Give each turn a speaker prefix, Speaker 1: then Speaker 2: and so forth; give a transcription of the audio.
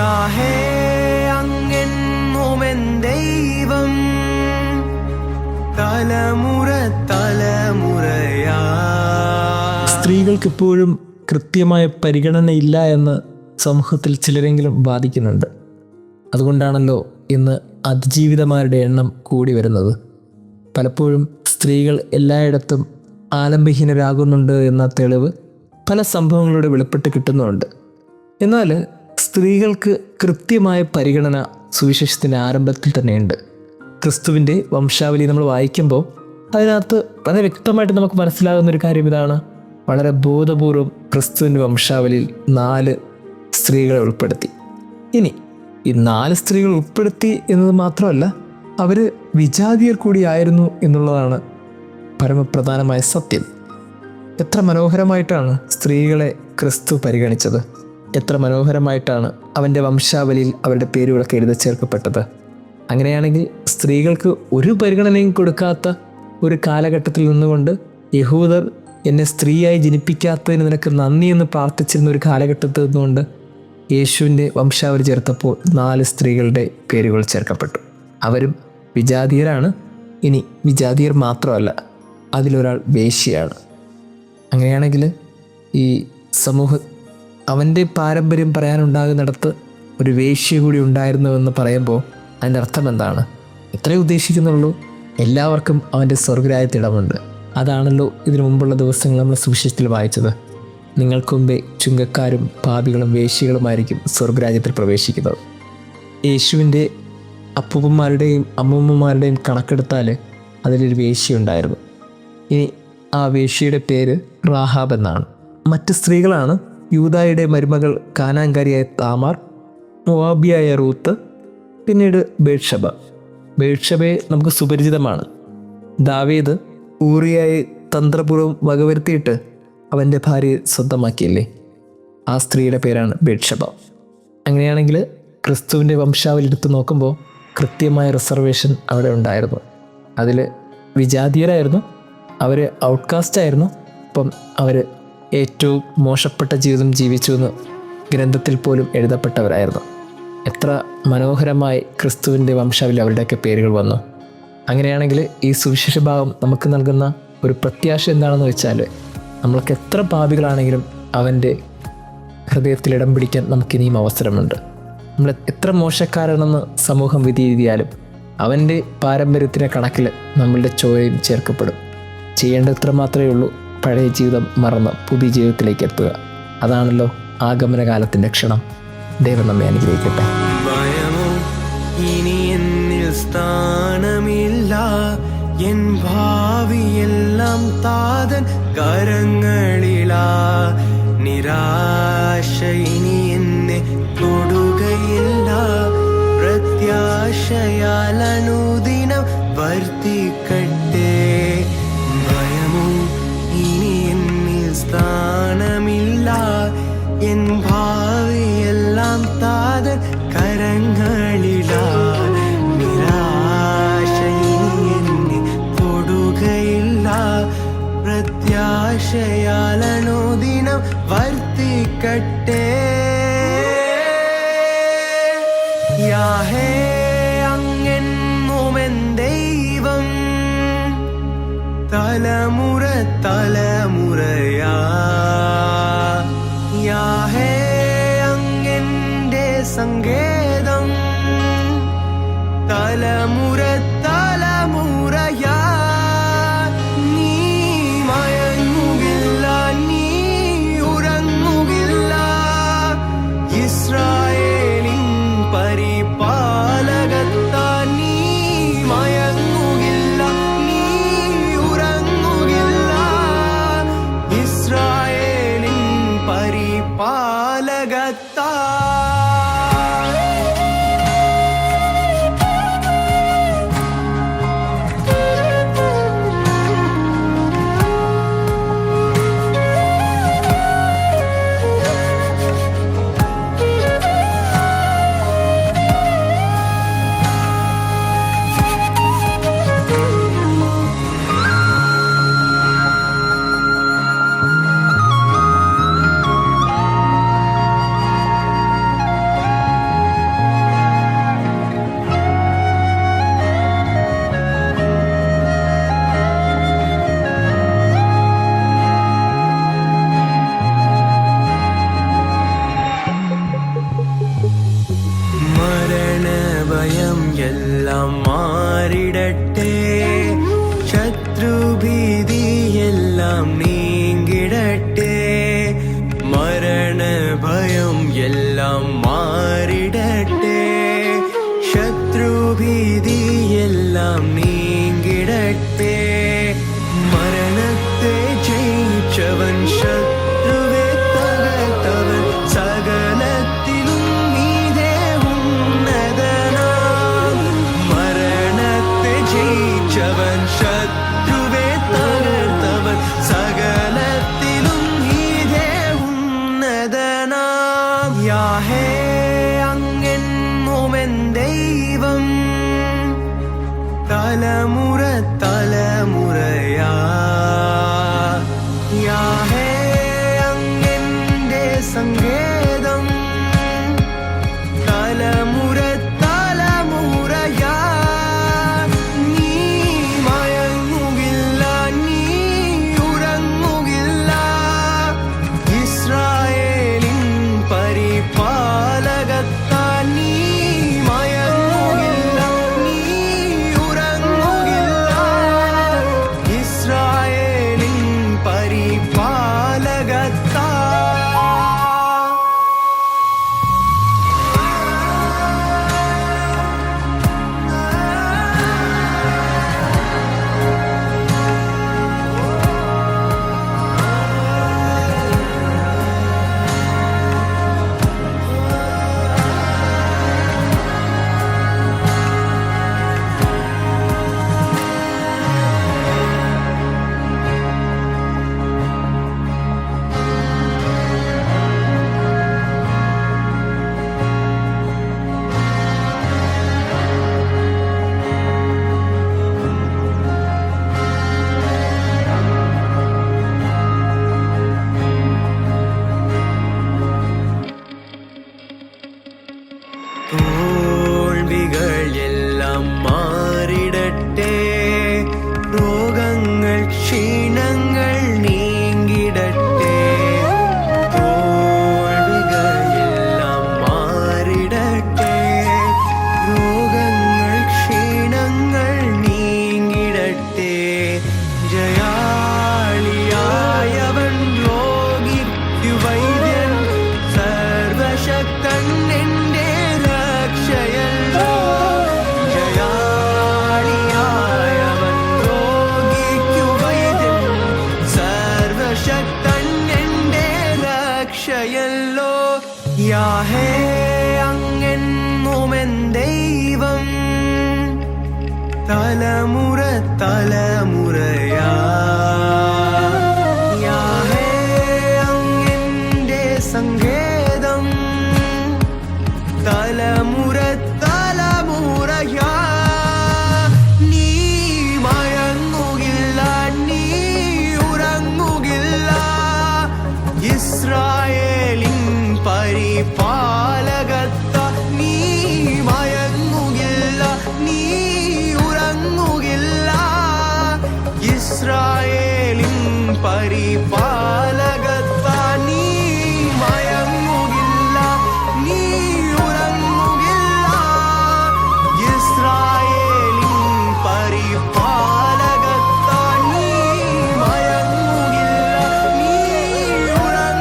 Speaker 1: യാഹേ അങ്ങെന്നുമെൻ ദൈവം തലമുറ തലമുറയാ.
Speaker 2: സ്ത്രീകൾക്കിപ്പോഴും കൃത്യമായ പരിഗണനയില്ല എന്ന് സമൂഹത്തിൽ ചിലരെങ്കിലും വാദിക്കുന്നുണ്ട്. അതുകൊണ്ടാണല്ലോ ഇന്ന് അതിജീവിതമാരുടെ എണ്ണം കൂടി വരുന്നത്. പലപ്പോഴും സ്ത്രീകൾ എല്ലായിടത്തും ആലംബഹീനരാകുന്നുണ്ട് എന്ന തെളിവ് പല സംഭവങ്ങളുടെ വെളിപ്പെട്ട് കിട്ടുന്നുണ്ട്. എന്നാൽ സ്ത്രീകൾക്ക് കൃത്യമായ പരിഗണന സുവിശേഷത്തിൻ്റെ ആരംഭത്തിൽ തന്നെയുണ്ട്. ക്രിസ്തുവിൻ്റെ വംശാവലി നമ്മൾ വായിക്കുമ്പോൾ അതിനകത്ത് വളരെ വ്യക്തമായിട്ട് നമുക്ക് മനസ്സിലാകുന്നൊരു കാര്യം ഇതാണ്. വളരെ ബോധപൂർവം ക്രിസ്തുവിൻ്റെ വംശാവലിയിൽ 4 സ്ത്രീകളെ ഉൾപ്പെടുത്തി. ഇനി ഈ 4 സ്ത്രീകൾ ഉൾപ്പെടുത്തി എന്നത് മാത്രമല്ല, അവർ വിജാതിയർ കൂടിയായിരുന്നു എന്നുള്ളതാണ് പരമപ്രധാനമായ സത്യം. എത്ര മനോഹരമായിട്ടാണ് സ്ത്രീകളെ ക്രിസ്തു പരിഗണിച്ചത്. എത്ര മനോഹരമായിട്ടാണ് അവൻ്റെ വംശാവലിയിൽ അവരുടെ പേരുകളൊക്കെ എഴുതി ചേർക്കപ്പെട്ടത്. അങ്ങനെയാണെങ്കിൽ സ്ത്രീകൾക്ക് ഒരു പരിഗണനയും കൊടുക്കാത്ത ഒരു കാലഘട്ടത്തിൽ നിന്നുകൊണ്ട് യഹൂദർ എന്നെ സ്ത്രീയായി ജനിപ്പിക്കാത്തതിന് നിനക്ക് നന്ദി എന്ന് പ്രാർത്ഥിച്ചിരുന്ന ഒരു കാലഘട്ടത്തിൽ നിന്നുകൊണ്ട് യേശുവിൻ്റെ വംശാവലി ചേർത്തപ്പോൾ 4 സ്ത്രീകളുടെ പേരുകൾ ചേർക്കപ്പെട്ടു. അവരും വിജാതീയരാണ്. ഇനി വിജാതീയർ മാത്രമല്ല, അതിലൊരാൾ വേശ്യയാണ്. അങ്ങനെയാണെങ്കിൽ ഈ അവൻ്റെ പാരമ്പര്യം പറയാനുണ്ടാകുന്നിടത്ത് ഒരു വേശ്യ കൂടി ഉണ്ടായിരുന്നുവെന്ന് പറയുമ്പോൾ അതിൻ്റെ അർത്ഥം എന്താണ്? ഇത്രയേ ഉദ്ദേശിക്കുന്നുള്ളൂ, എല്ലാവർക്കും അവൻ്റെ സ്വർഗ്ഗരാജ്യത്തിടമുണ്ട്. അതാണല്ലോ ഇതിനു മുമ്പുള്ള ദിവസങ്ങൾ നമ്മൾ സുവിശേഷത്തിൽ വായിച്ചത്. നിങ്ങൾക്ക് മുമ്പേ ചുങ്കക്കാരും പാപികളും വേശ്യകളുമായിരിക്കും സ്വർഗ്ഗരാജ്യത്തിൽ പ്രവേശിക്കുന്നത്. യേശുവിൻ്റെ അപ്പൂപ്പന്മാരുടെയും അമ്മൂമ്മമാരുടെയും കണക്കെടുത്താൽ അതിലൊരു വേശ്യയുണ്ടായിരുന്നു. ഇനി ആ വേശ്യയുടെ പേര് റാഹാബ് എന്നാണ്. മറ്റ് സ്ത്രീകളാണ് യൂദായുടെ മരുമകൾ കാനാൻകാരിയായ താമാർ, മോവാബിയായ റൂത്ത്, പിന്നീട് ബേത്ഷബയെ നമുക്ക് സുപരിചിതമാണ്. ദാവീദ് ഊറിയായി തന്ത്രപൂർവ്വം വകവരുത്തിയിട്ട് അവൻ്റെ ഭാര്യയെ സ്വന്തമാക്കിയില്ലേ, ആ സ്ത്രീയുടെ പേരാണ് ബേത്ഷബ. അങ്ങനെയാണെങ്കിൽ ക്രിസ്തുവിൻ്റെ വംശാവലി എടുത്ത് നോക്കുമ്പോൾ കൃത്യമായ റിസർവേഷൻ അവിടെ ഉണ്ടായിരുന്നു. അതിൽ വിജാതീയരായിരുന്നു, അവർ ഔട്ട്കാസ്റ്റായിരുന്നു. അപ്പം അവർ ഏറ്റവും മോശപ്പെട്ട ജീവിതം ജീവിച്ചു എന്ന് ഗ്രന്ഥത്തിൽ പോലും എഴുതപ്പെട്ടവരായിരുന്നു. എത്ര മനോഹരമായി ക്രിസ്തുവിൻ്റെ വംശാവലി അവരുടെയൊക്കെ പേരുകൾ വന്നു. അങ്ങനെയാണെങ്കിൽ ഈ സുവിശേഷ ഭാഗം നമുക്ക് നൽകുന്ന ഒരു പ്രത്യാശ എന്താണെന്ന് വെച്ചാൽ, നമ്മൾക്ക് എത്ര പാപികളാണെങ്കിലും അവൻ്റെ ഹൃദയത്തിൽ ഇടം പിടിക്കാൻ നമുക്കിനിയും അവസരമുണ്ട്. നമ്മൾ എത്ര മോശക്കാരാണെന്ന് സമൂഹം വിധി എഴുതിയാലും അവൻ്റെ പാരമ്പര്യത്തിൻ്റെ കണക്കിൽ നമ്മളുടെ ചോരയും ചേർക്കപ്പെടും. ചെയ്യേണ്ടത് ഇത്ര മാത്രമേ ഉള്ളൂ, പഴയ ജീവിതം മറന്ന് പുതിയ ജീവിതത്തിലേക്ക് എത്തുക. അതാണല്ലോ ആഗമനകാലത്തിൻ്റെ ക്ഷണം. ദൈവം നമ്മെ അനുഗ്രഹിക്കട്ടെ.
Speaker 1: ഭയമോ ഇനി എന്നിൽ സ്ഥാനമില്ല, എൻ ഭാവിയെല്ലാം താതൻ കരങ്ങളിലാ. നിരാശ ഇനി എന്നെ തൊടുകയില്ല, പ്രത്യാശയാൽ അനുദിനം വർദ്ധിക്കട്ടെ. ഭയമോ ഇനി എന്നിൽ സ്ഥാനമില്ല, എൻ ഭാവിയെല്ലാം താതൻ കരങ്ങളിലാ. നിരാശ ഇനി എന്നെ തൊടുകയില്ല, പ്രത്യാശയാൽ അനുദിനം വർദ്ധിക്കട്ടെ. യാഹേ അങ്ങെന്നുമെൻ ദൈവം തലമുറ തലമുറയാ. യാഹേ അങ്ങെൻ്റെ സങ്കേതം തലമുറ തലമുറയാ. നീ മയങ്ങുകില്ല, നീ ഉറങ്ങുകില്ല, ഇസ്രായേലിൻ പരിപാലകത്താ. നീ മയങ്ങുകില്ല, നീ ഉറങ്ങുകില്ല, ഇസ്രായേലിൻ പരിപാലകത്താ. മാറിടട്ടെ. മരണത്തെ ജയിച്ചവൻ, ശത്രുവെ തകർത്തവൻ, സകലത്തിലും മീതെ ഉന്നതനാം. മരണത്തെ ജയിച്ചവൻ, ശത്രുവെ തകർത്തവൻ, സകലത്തിലും മീതെ ഉന്നതനാം. യാഹേ അങ്ങെന്നുമെൻ ദൈവം, തലമുറ തലമുറയാ. യാഹേ അങ്ങെന്റെ സങ്കേതം, തലമുറ തലമുറയാ. നീ മയങ്ങുകില്ല, നീ ഉറങ്ങുകില്ല. ഇസ്രായേലിൻ പരിപാലകത്താ നീ മയങ്ങുകില്ല, നീ ഉറങ്ങുകില്ല. ഇസ്രായേലിൻ പരിപാലകത്താ. തോൽവികൾ എല്ലാം മാറിടട്ടെ. രോഗങ്ങൾ ക്ഷീണങ്ങൾ നീങ്ങിടട്ടെ. തോൽവികൾ എല്ലാം മാറിടട്ടെ. രോഗങ്ങൾ ക്ഷീണങ്ങൾ നീങ്ങിടട്ടെ. ജയാളിയായവൻ രോഗിക്കു വൈദ്യൻ, സർവശക്തൻ എന്റെ രക്ഷയല്ലോ. ജയാളിയായവൻ രോഗിക്കു വൈദ്യൻ, സർവശക്തൻ എന്റെ രക്ഷയല്ലോ. യാഹേ അങ്ങെന്നുമെൻ ദൈവം, തലമുറ തലമുറ